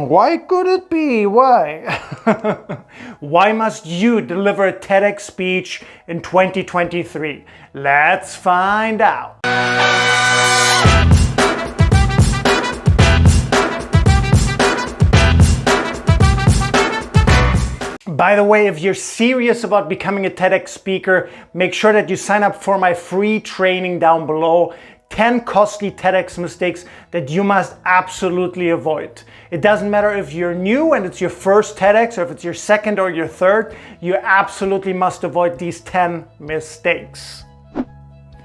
Why could it be? Why? Why must you deliver a TEDx speech in 2023? Let's find out. By the way, if you're serious about becoming a TEDx speaker, make sure that you sign up for my free training down below. 10 costly TEDx mistakes that you must absolutely avoid. It doesn't matter if you're new and it's your first TEDx or if it's your second or your third, you absolutely must avoid these 10 mistakes.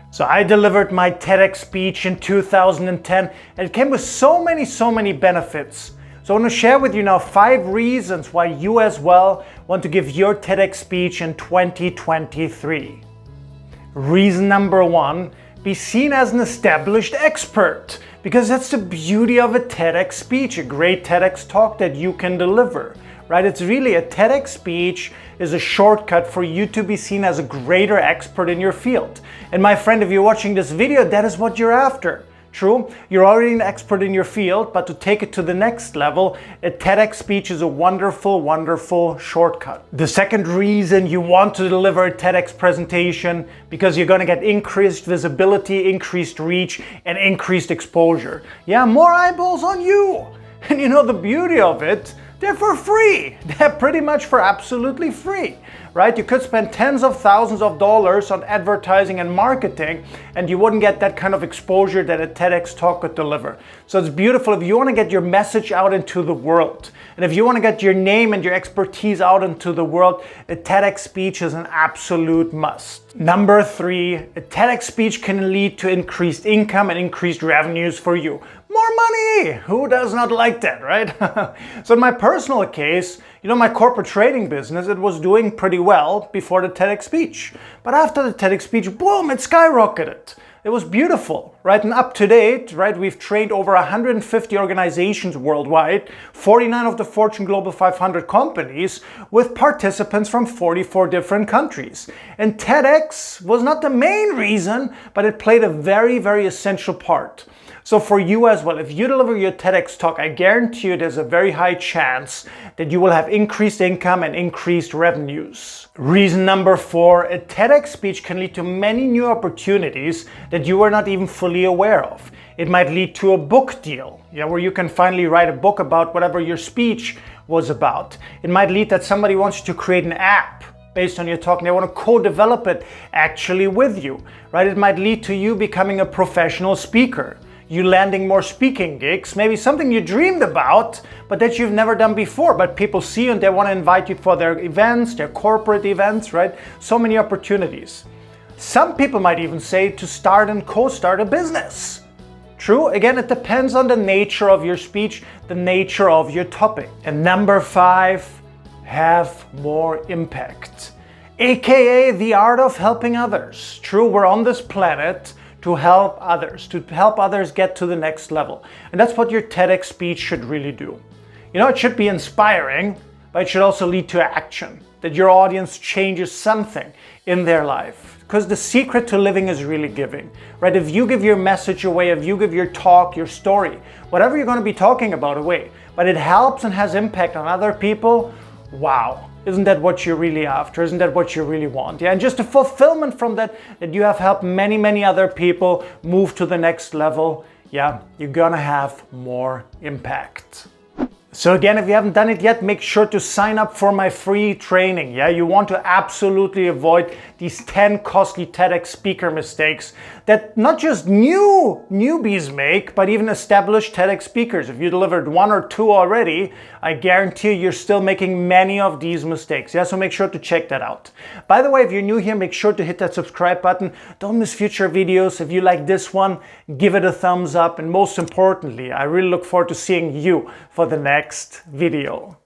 So I delivered my TEDx speech in 2010 and it came with so many benefits. So I want to share with you now 5 reasons why you as well want to give your TEDx speech in 2023. Reason number 1, be seen as an established expert, because that's the beauty of a TEDx speech, a great TEDx talk that you can deliver, right? It's really a TEDx speech is a shortcut for you to be seen as a greater expert in your field. And my friend, if you're watching this video, that is what you're after. True, you're already an expert in your field, but to take it to the next level, a TEDx speech is a wonderful shortcut. The second reason you want to deliver a TEDx presentation, because you're going to get increased visibility, increased reach, and increased exposure. Yeah, more eyeballs on you. And you know the beauty of it, they're for free. They're pretty much for absolutely free, right? You could spend tens of thousands of dollars on advertising and marketing and you wouldn't get that kind of exposure that a TEDx talk could deliver. So it's beautiful if you want to get your message out into the world. And if you want to get your name and your expertise out into the world, a TEDx speech is an absolute must. Number 3, a TEDx speech can lead to increased income and increased revenues for you. More money! Who does not like that, right? So in my personal case, you know, my corporate trading business, it was doing pretty well before the TEDx speech. But after the TEDx speech, boom, it skyrocketed. It was beautiful, right? And up to date, right, we've trained over 150 organizations worldwide, 49 of the Fortune Global 500 companies, with participants from 44 different countries. And TEDx was not the main reason, but it played a very essential part. So for you as well, if you deliver your TEDx talk, I guarantee you there's a very high chance that you will have increased income and increased revenues. Reason number 4, a TEDx speech can lead to many new opportunities that you were not even fully aware of. It might lead to a book deal, where you can finally write a book about whatever your speech was about. It might lead that somebody wants you to create an app based on your talk and they want to co-develop it actually with you, right? It might lead to you becoming a professional speaker. You landing more speaking gigs, maybe something you dreamed about, but that you've never done before, but people see you and they want to invite you for their events, their corporate events, right? So many opportunities. Some people might even say to start and co-start a business. True, again, it depends on the nature of your speech, the nature of your topic. And number 5, have more impact. AKA the art of helping others. True, we're on this planet to help others get to the next level. And that's what your TEDx speech should really do. You know, it should be inspiring, but it should also lead to action, that your audience changes something in their life. Because the secret to living is really giving, right? If you give your message away, if you give your talk, your story, whatever you're going to be talking about away, but it helps and has impact on other people, wow. Isn't that what you're really after? Isn't that what you really want? Yeah, and just the fulfillment from that you have helped many other people move to the next level, yeah, you're gonna have more impact. So again, if you haven't done it yet, make sure to sign up for my free training. Yeah, you want to absolutely avoid these 10 costly TEDx speaker mistakes that not just newbies make, but even established TEDx speakers. If you delivered 1 or 2 already, I guarantee you're still making many of these mistakes. Yeah, so make sure to check that out. By the way, if you're new here, make sure to hit that subscribe button. Don't miss future videos. If you like this one, give it a thumbs up. And most importantly, I really look forward to seeing you for the next video.